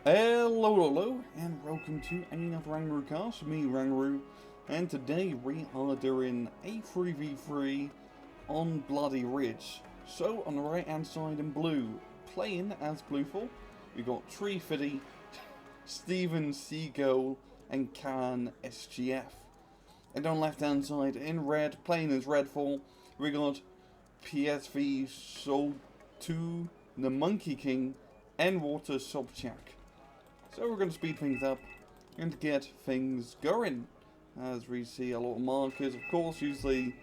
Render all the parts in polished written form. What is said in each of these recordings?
Hello, and welcome to another Rangaroo cast with me, Rangaroo, and today we are doing a 3v3 on Bloody Ridge. So, on the right hand side in blue, playing as Blueful, we got Tree Fiddy, Steven Seagull, and Khan SGF. And on left hand side in red, playing as Redfall, we got PSV Soul 2, the Monkey King, and Water Sobchak. So we're going to speed things up and get things going. As we see a lot of markers, of course, usually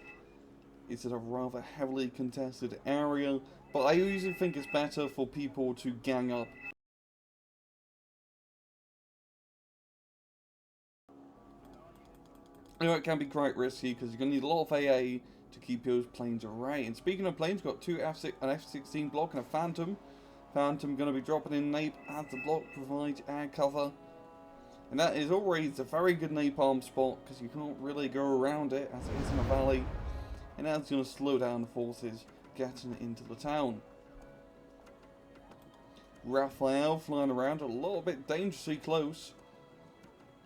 it's in a rather heavily contested area, but I usually think it's better for people to gang up. You know, it can be quite risky because you're going to need a lot of AA to keep those planes array. And speaking of planes, we've got an F-16 block and a Phantom. Phantom going to be dropping in Nape as the block provides air cover. And that is always a very good napalm spot because you can't really go around it as it is in a valley. And that's going to slow down the forces getting into the town. Raphael flying around a little bit dangerously close.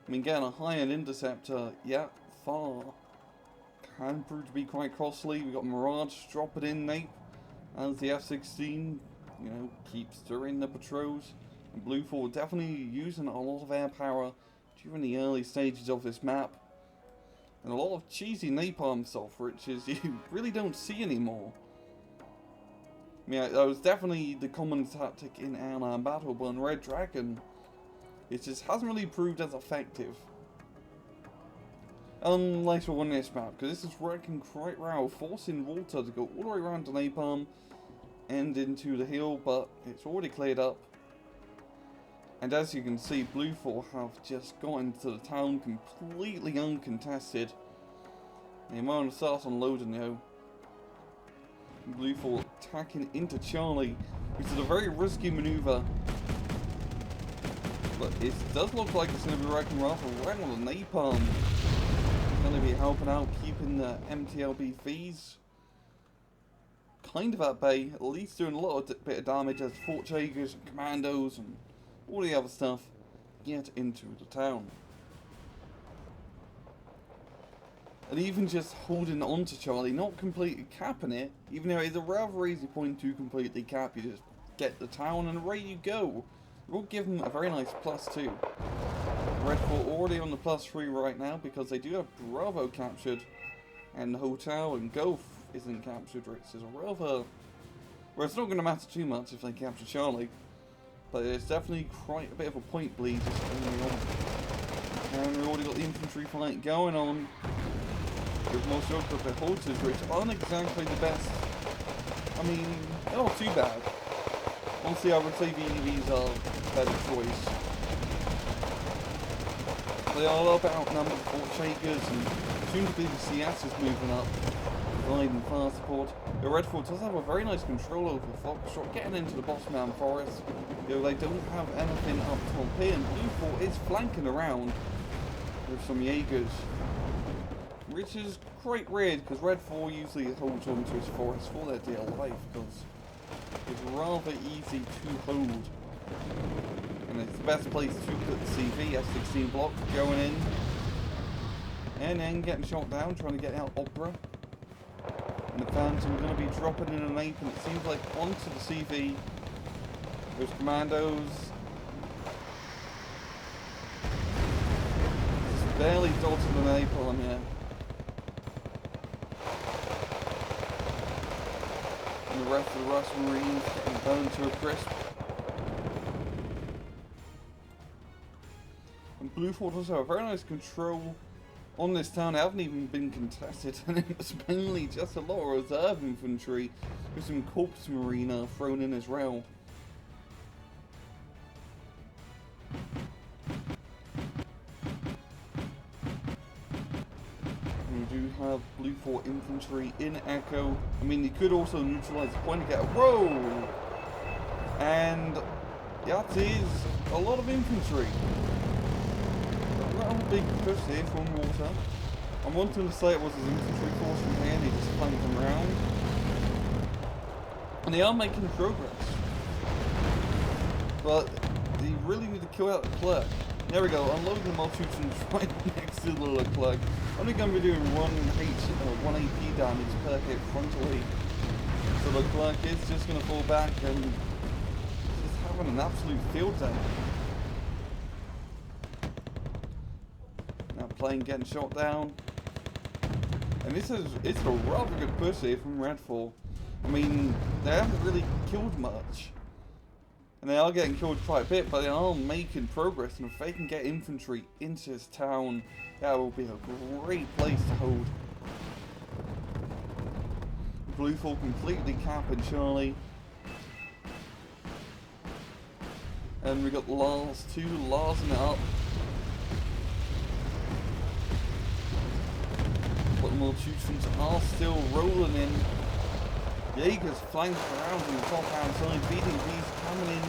I mean, getting a high-end interceptor, yeah, far. Can prove to be quite costly. We've got Mirage dropping in Nape as the F-16, you know, keeps stirring the patrols. And Blueful definitely using a lot of air power during the early stages of this map. And a lot of cheesy napalm stuff, which is you really don't see anymore. Yeah, that was definitely the common tactic in airline battle, but in Red Dragon, it just hasn't really proved as effective. Later on this map, because this is working quite well, forcing water to go all the way around to napalm and into the hill, but it's already cleared up. And as you can see, Blueful have just got into the town completely uncontested. The amount of starts unloading though. Blueful attacking into Charlie, which is a very risky maneuver. But it does look like it's going to be working rather well on the napalm. It's going to be helping out keeping the MTLB-Vs kind of at bay, at least doing a little bit of damage as Fort Jaegers and Commandos and all the other stuff get into the town. And even just holding on to Charlie, not completely capping it, even though it's a rather easy point to completely cap, you just get the town and away you go. We'll give them a very nice +2. Redfall already on the +3 right now because they do have Bravo captured and the hotel and Gulf isn't captured, which is a rather... Well, it's not going to matter too much if they capture Charlie, but it's definitely quite a bit of a point bleed just going on. And we've already got the infantry fight going on with more shock of the horses, which aren't exactly the best. I mean, they're not too bad. Honestly, I would say the EVs are a better choice. They are a little bit outnumbered Fort Shakers, and soon to be the CS is moving up, providing fire support. The Redfall does have a very nice control over Foxtrot, getting into the Bossman Forest. Though they don't have anything up top here, and Bluefall is flanking around with some Jaegers. Which is quite weird, because Redfall usually holds on to his forest for their dear life, because it's rather easy to hold. And it's the best place to put the CV, F-16 block, going in. And then getting shot down, trying to get out Opera. And the Phantom going to be dropping in an ape, and it seems like onto the CV. Those Commandos. Just barely dodging the napalm here. And the rest of the Russian Marines getting burned to a crisp. And Bluefall does have a very nice control on this town. It hasn't even been contested, and it's mainly just a lot of reserve infantry with some corpse marine thrown in as well. We do have Bluefall infantry in Echo. I mean, you could also neutralize the point to get a whoa! And that is a lot of infantry. A rather big push here from water. I'm wanting to say it was his infantry force from here, and he just flanked them around. And they are making progress. But the really need to kill out the clerk. There we go, unloading the Malthusians right next to the Leclerc. Only going to be doing 1 AP damage per hit frontally. So the Leclerc is just going to fall back and just having an absolute field day. Now plane getting shot down. And it's a rather good push here from Redfall. I mean, they haven't really killed much. And they are getting killed quite a bit, but they are making progress. And if they can get infantry into this town, that will be a great place to hold. Bluefall completely capping Charlie. And we got Lars too, Larsing it up. But the Malthusians are still rolling in. Jaegers flanked around in the top hand side, BDVs coming in.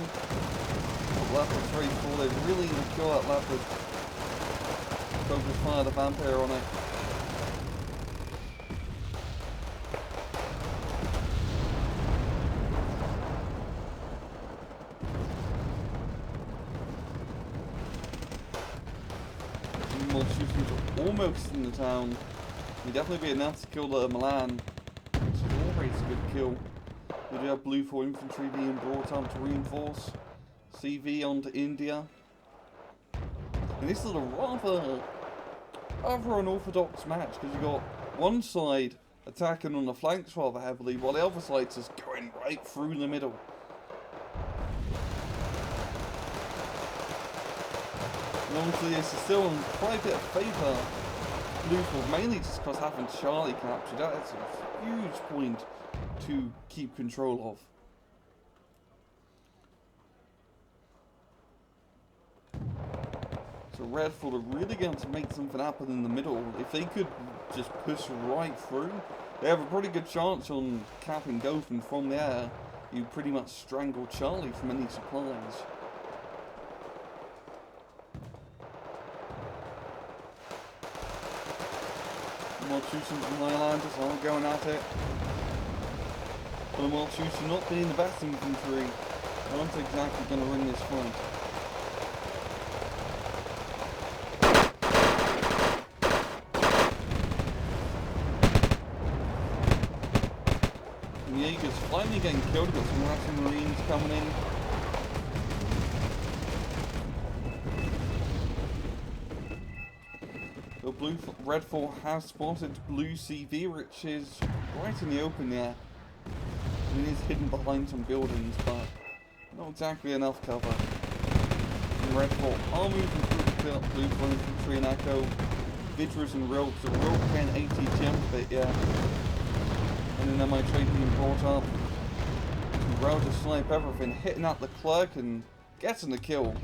Leopard's very full, they really need to kill that Leopard. Focus fire the Vampire on it. Malthusians are almost in the town. It'd definitely be enough to kill the Milan. Always a good kill. We do have Blue 4 infantry being brought up to reinforce. CV onto India. And this is a rather unorthodox match because you got one side attacking on the flanks rather heavily while the other side's just going right through the middle. And obviously this is still in quite a bit of favour. Blue 4 mainly just because having Charlie captured, that is a huge point to keep control of. So Redfall are really going to make something happen in the middle. If they could just push right through, they have a pretty good chance on capping Gotham from there. You pretty much strangle Charlie from any supplies. Malthusians and Highlanders are going at it. But the Malthusians not being the best infantry, aren't exactly going to win this fight. And the Jaegers finally getting killed, got some Russian Marines coming in. Redfall has spotted Blue CV, which is right in the open there. And it is hidden behind some buildings, but not exactly enough cover. And Redfall are moving through the Blue 4 infantry and Echo. Vidras and Rogues, the Rogue can 80 jump bit, yeah. And then MI trade being brought up. Rogue to snipe everything, hitting out the clerk and getting the kill.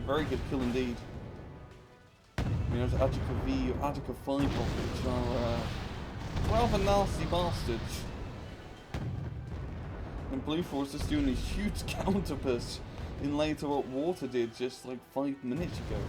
Very good kill indeed. There's Attica V or Attica 5 which are rather nasty bastards. And Blue 4 is just doing a huge counter push in later what Water did just like 5 minutes ago.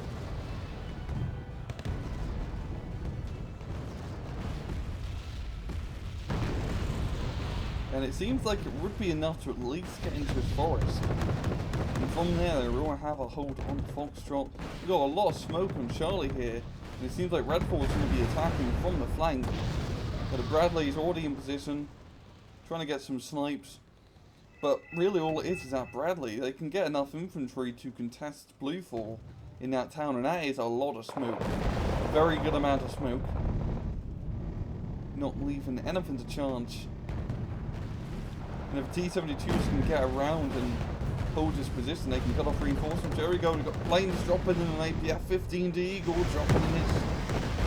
And it seems like it would be enough to at least get into his forest. And from there, they will have a hold on Foxtrot. We've got a lot of smoke on Charlie here. And it seems like Redfall is going to be attacking from the flank. But Bradley is already in position, trying to get some snipes. But really all it is that Bradley, they can get enough infantry to contest Bluefall in that town. And that is a lot of smoke. A very good amount of smoke. Not leaving anything to charge. And if T-72s can get around and hold his position, they can cut off reinforcements. There we go, we've got planes dropping in an APF-15 Eagle, dropping in his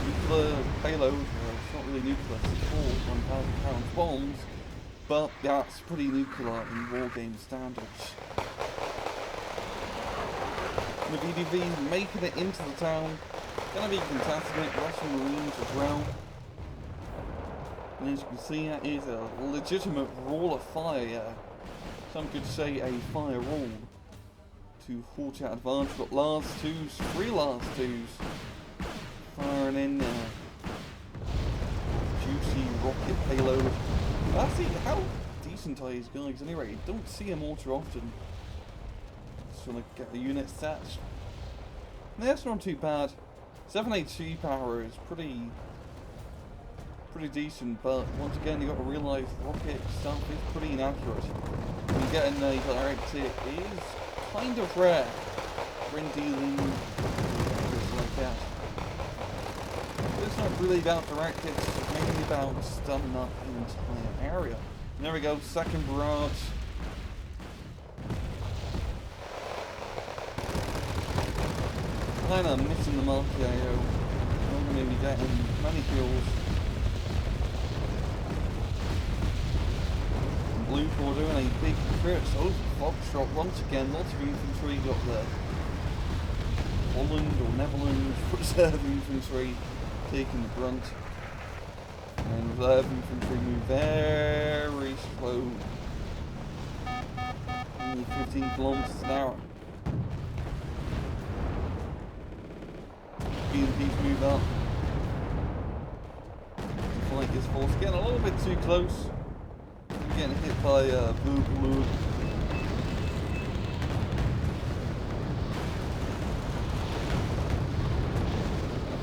nuclear payload. Well, it's not really nuclear, it's all 1,000-pound bombs, but that's pretty nuclear in Wargame standards. And the VDV making it into the town, gonna be contesting it, Russian Marines as well. And as you can see, that is a legitimate wall of fire. Some could say a firewall to halt out advance. We've got Lars 2s, 3 Lars 2s firing in juicy rocket payload. That's it. How decent are these guys anyway? Don't see them all too often. to get the unit set. That's not too bad. 7 HP power is pretty decent, but once again you got to realise rocket stuff is pretty inaccurate. When you get in a direct hit, it is kind of rare when dealing with like that. But it's not really about direct hits, it's mainly about stunning up the entire area. And there we go, second barrage. Kinda missing the mark here, not going to be getting many kills. Blue 4 doing a big crit over Foxtrot once again, lots of infantry got there. Holland or Netherlands reserve infantry taking the brunt. And reserve infantry move very slow. Only 15 kilometers an hour. BMPs move up. The flank is forced, getting a little bit too close. Getting hit by Boogaloo.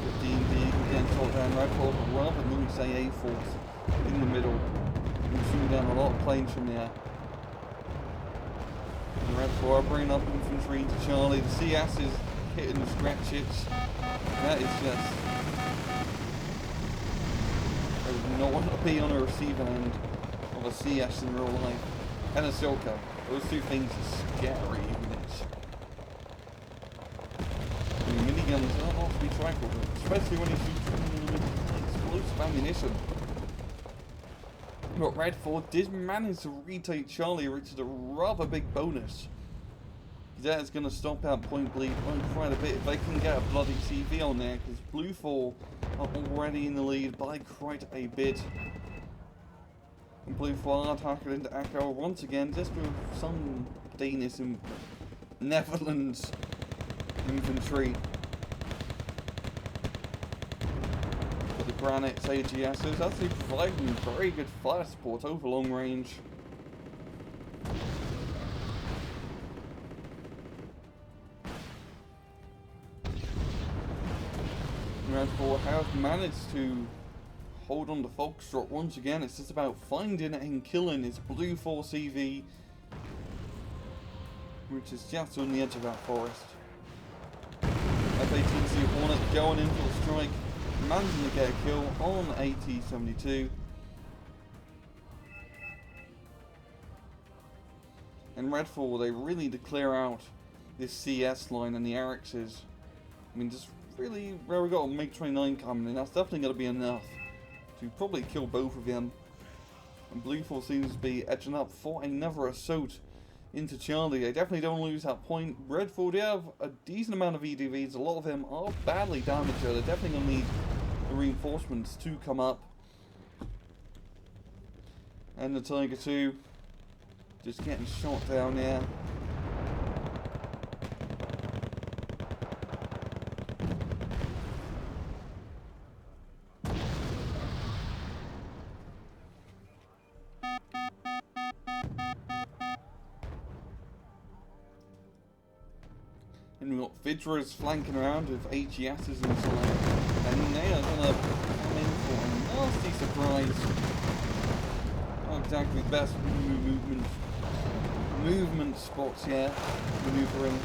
15D again, shot down right forward, but rather than say A force in the middle. You can shoot down a lot of planes from there. And Red 4 bringing up infantry to Charlie. The CS is hitting the scratch hits. That is just. I would not want to be on a receiving end of a CS in real life. And a Silco. Those two things are scary units. I mean, miniguns are not to be trifled with, especially when you shoot explosive ammunition. But Red 4 did manage to retake Charlie, which is a rather big bonus. That is going to stop out Point Bleed by quite a bit if they can get a bloody CV on there, because Blue 4 are already in the lead by quite a bit. And Blue 4 are tackled into Echo once again, just with some Danish and Netherlands infantry. But the Granite's AGS is actually providing very good fire support over long range. Red 4 have managed to hold on to Foxtrot once again. It's just about finding and killing his Blue 4 CV, which is just on the edge of that forest. F-18C Hornet going in for the strike, managing to get a kill on AT-72. And Red 4, they really need to clear out this CS line and the Erix's. I mean, just really, where we got a MiG-29 coming in, that's definitely going to be enough to probably kill both of them. And Blue 4 seems to be edging up for another assault into Charlie. They definitely don't lose that point. Red 4 do have a decent amount of EDVs, a lot of them are badly damaged, so they're definitely going to need the reinforcements to come up. And the Tiger 2 just getting shot down there. And we've got Vidra's flanking around with AGS's inside. And they are going to come in for a nasty surprise. Not exactly the best movement spots here. Maneuvering,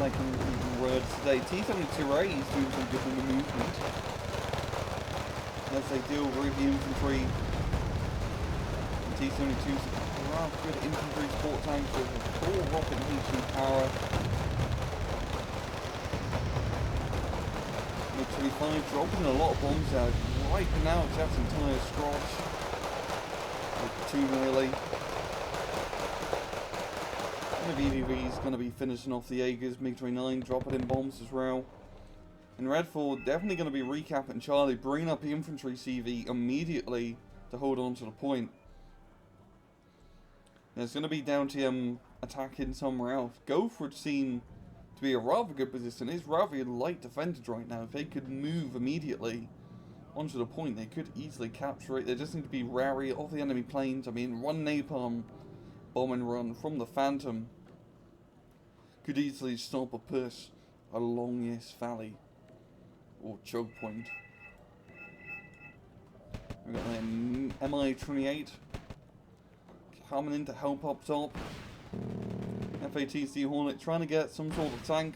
like in words today. T-72A is doing some good in the movement. As they deal with the infantry. T-72's a rather good infantry support tank with a full rocket HE power. MiG-25 dropping a lot of bombs out, wiping out Jeff's entire squad. Like two nearly. One of EDV is going to be finishing off the Jaegers, MiG-29 dropping in bombs as well. And Red 4 definitely going to be recapping Charlie, bringing up the infantry CV immediately to hold on to the point. And it's going to be down to him attacking somewhere else. Gopher seem to be a rather good position. It's rather light defended right now. If they could move immediately onto the point, they could easily capture it. They just need to be wary of the enemy planes. I mean, one napalm bomb and run from the Phantom could easily stop a push along this valley or choke point. We've got an MI-28 coming in to help up top. FATC Hornet trying to get some sort of tank.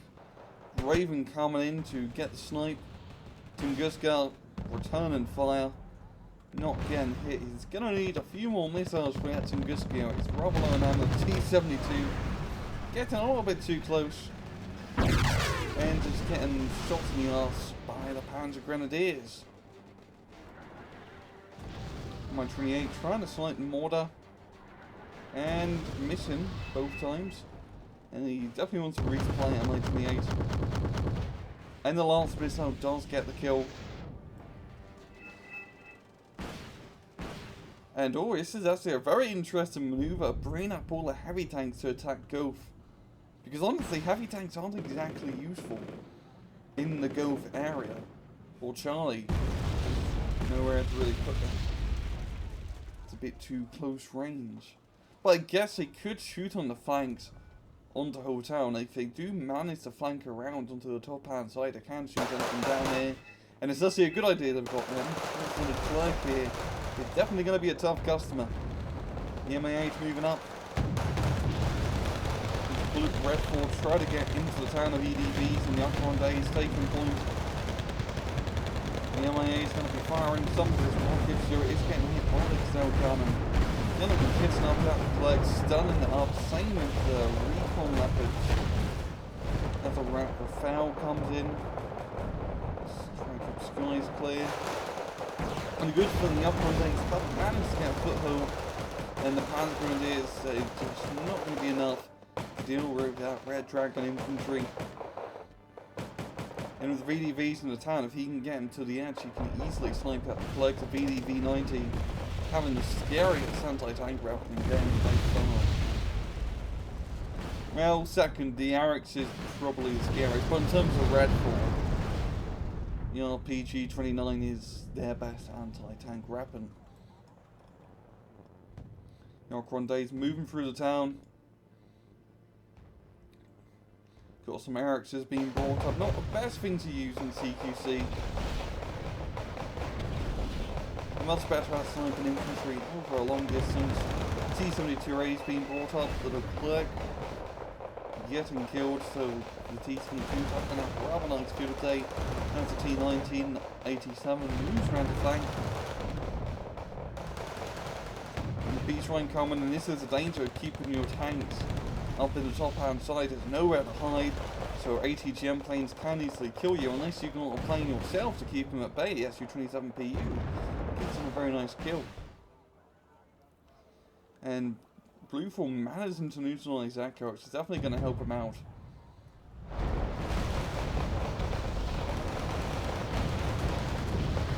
Raven coming in to get the snipe. Tunguska returning fire. Not getting hit. He's going to need a few more missiles for that Tunguska. It's rather low now. The T-72 getting a little bit too close. And just getting shot in the arse by the Panzer Grenadiers. Mi-28 trying to snipe the mortar. And missing both times. And he definitely wants to resupply at Mi-28. And the last missile does get the kill. And oh, this is actually a very interesting maneuver. Bring up all the heavy tanks to attack Gulf. Because honestly, heavy tanks aren't exactly useful in the Gulf area. Or Charlie. Nowhere to really put them. It's a bit too close range. But I guess they could shoot on the flanks onto Hotel, and if they do manage to flank around onto the top hand side, they can shoot anything down there. And it's actually a good idea they've got them. The Clerk here is definitely going to be a tough customer. The MA8 moving up. Blue Red Ford try to get into the town of EDVs, and the Uptown Days taking point. The MA8 is going to be firing some of his rockets, so it's getting hit by the Excel cannon. Gonna be hitting up that flag, stunning it up. Same with the recon leopards. As the foul comes in. Just trying to keep skies clear. And good for the upper days, but managed to get a foothold. And the Panzer Grenadiers just not going to be enough to deal with that Red Dragon infantry. And with the VDVs in the town, if he can get him to the edge, he can easily snipe out the flags of VDV-90. Having the scariest anti-tank weapon in the game by far. Well, second, the Arix is probably the scariest, but in terms of Red Ford, the RPG-29 is their best anti-tank weapon. Days moving through the town. Got some Arixes being brought up. Not the best thing to use in CQC. Much better at sniping infantry over a long distance. T-72A's being brought up to the Clerk, getting killed, so the T-72 having a rather nice kill today. That's a T-1987, moves around the flank. And the B-Train coming, and this is the danger of keeping your tanks up in the top hand side. There's nowhere to hide, so ATGM planes can easily kill you unless you can plane yourself to keep them at bay, the Su-27PU. It's a very nice kill. And Blueform managing to neutralize Echo, which is definitely going to help him out.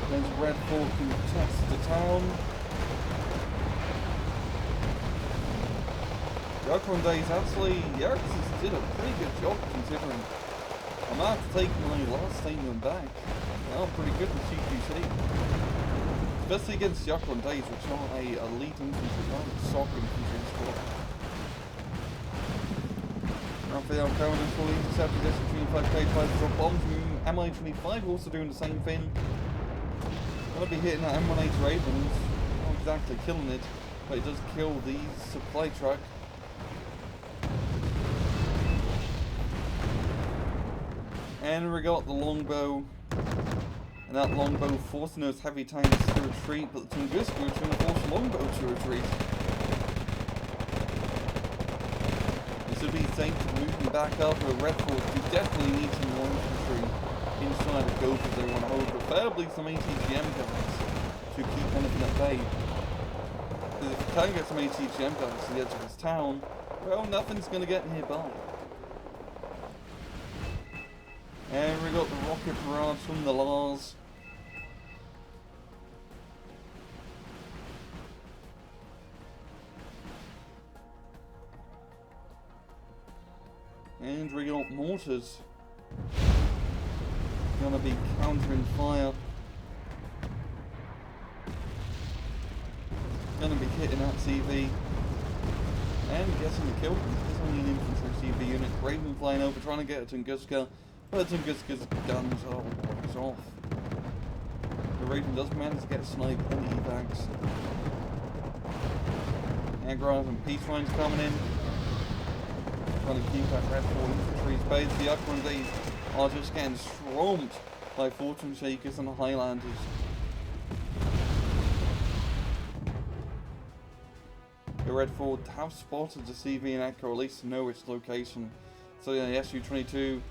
There's Red Fort can test the town. The Ocron Days actually, the Arixes did a pretty good job considering. I'm going to have to take my last statement back. Well, pretty good with CQC. Especially against the Ocron Days, which are a elite infantry, not a SOC infantry squad. Raphael Cowan is fully intercepted this between 5K tries to drop bombs. MI-25 also doing the same thing. Gonna be hitting that M18 Ravens. Not exactly killing it, but it does kill the supply truck. And we got the longbow. And that longbow forcing those heavy tanks to retreat, but the Tunguska is going to force longbow to retreat. This would be safe to move them back up to a Red Fort. You definitely need some more infantry inside the Gulf if they want to hold, preferably some ATGM guns to keep anything at bay. Because if you can get some ATGM guns to the edge of this town, well, nothing's going to get nearby. And we got the rocket barrage from the Lars. And we got mortars. Gonna be countering fire. Gonna be hitting that TV. And getting the kill. There's only an infantry CV unit. Raven flying over, trying to get a Tunguska. But Tunguska's guns are always off. The Raven does manage to get sniped and evacs. Aggro and peace lines coming in. Trying to keep that Red 4 infantry's base. The Uptown are just getting swamped by Fortune Shakers and the Highlanders. The Red 4 have spotted the CV and Echo, or at least know its location. So yeah, the SU-22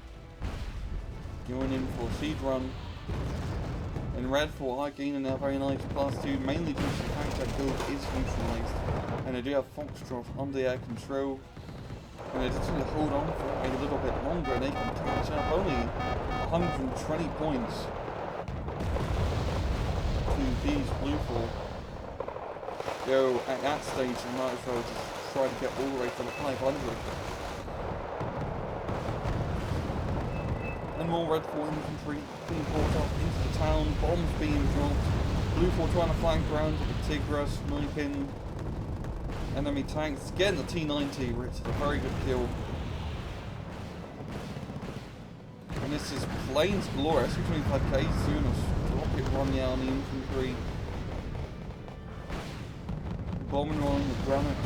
going in for a siege run. And Red 4 are gaining a very nice +2, mainly due to the fact that Gove is neutralized. And they do have Foxtrot under their control. And they just need to hold on for a little bit longer and they can catch up only 120 points to these Blue 4. Though at that stage you might as well just try to get all the way to the 500. And more Red 4 infantry being brought up into the town, bombs being dropped, Blue 4 trying to flank around with the Tigra, sniping enemy tanks, getting the T-90, which is a very good kill. And this is planes galore, SU-25K soon as rocket run the army infantry. Bombing on with granite.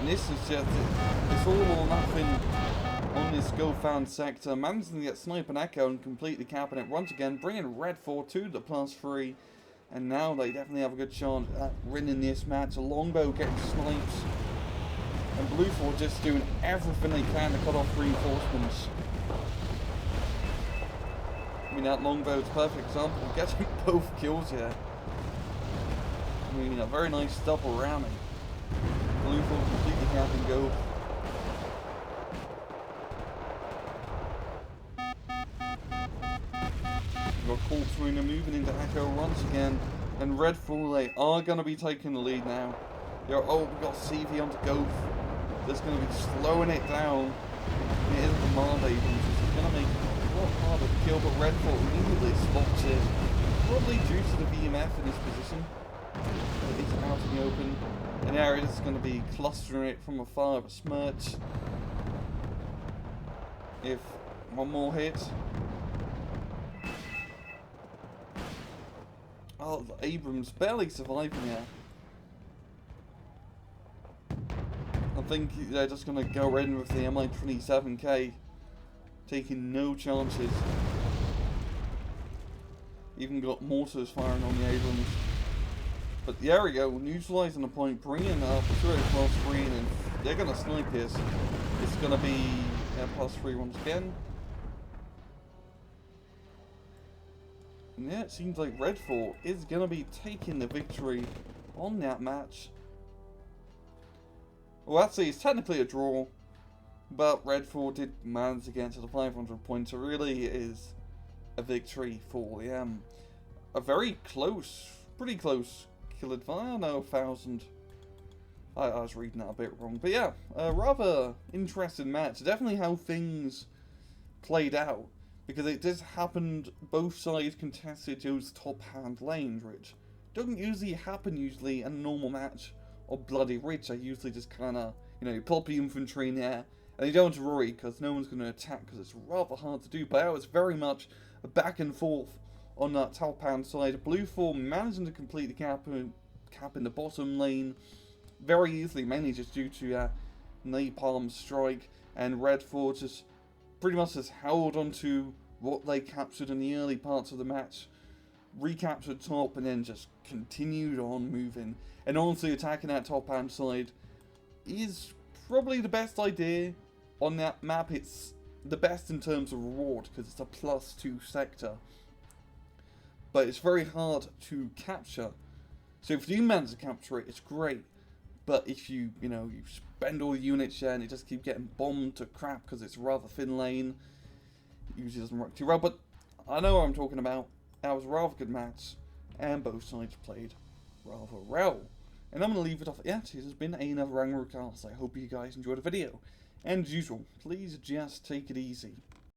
And this is just, it's all or nothing on this go-found sector. Managing to get Snipe and Echo and completely capping it once again, bringing Red 4 to the +3. And now they definitely have a good chance at winning this match. A Longbow getting snipes. And Blue 4 just doing everything they can to cut off reinforcements. I mean, that Longbow is a perfect example of getting both kills here. I mean, a very nice double ramming. Blue 4 completely capping Gove. We've got Corpse Mariner moving into Echo once again, and Red 4 they are going to be taking the lead now. Oh, we've got CV onto Gove. That's going to be slowing it down. It is a command agent, which is going to make it a lot harder to kill, but Red 4 immediately spots it. Probably due to the VMF in this position. It's out in the open. And there it is going to be clustering it from afar of a Smirch. If one more hit. Oh, Abrams barely surviving here. I think they're just going to go in with the Mi-27K. Taking no chances. Even got mortars firing on the Abrams. But there we go, neutralizing the point, bringing up to a +3, and they're going to snipe this. It's going to be a +3 once again. And yeah, it seems like Red 4 is going to be taking the victory on that match. Well, actually, it's technically a draw, but Red 4 did manage to get to the 500 points. So really it is a victory for them. A very close, pretty close kill advantage. No, 1,000. I was reading that a bit wrong. But yeah, a rather interesting match. Definitely how things played out. Because it just happened, both sides contested those top hand lanes, which don't usually happen in a normal match of Bloody Ridge. I usually just kind of, plop the infantry in there, and you don't have to worry because no one's going to attack because it's rather hard to do. But that was very much a back and forth on that top hand side. Blue 4 managing to complete the cap in the bottom lane very easily, mainly just due to Napalm Strike, and Red 4 just pretty much just held onto what they captured in the early parts of the match, recaptured top, and then just continued on moving. And honestly, attacking that top hand side is probably the best idea on that map. It's the best in terms of reward because it's a +2 sector, but it's very hard to capture. So if you manage to capture it, it's great. But if you spend all the units there and you just keep getting bombed to crap because it's a rather thin lane, it usually doesn't work too well. But I know what I'm talking about. That was a rather good match, and both sides played rather well. And I'm going to leave it off at that. This has been another Ragnarok cast. I hope you guys enjoyed the video. And as usual, please just take it easy.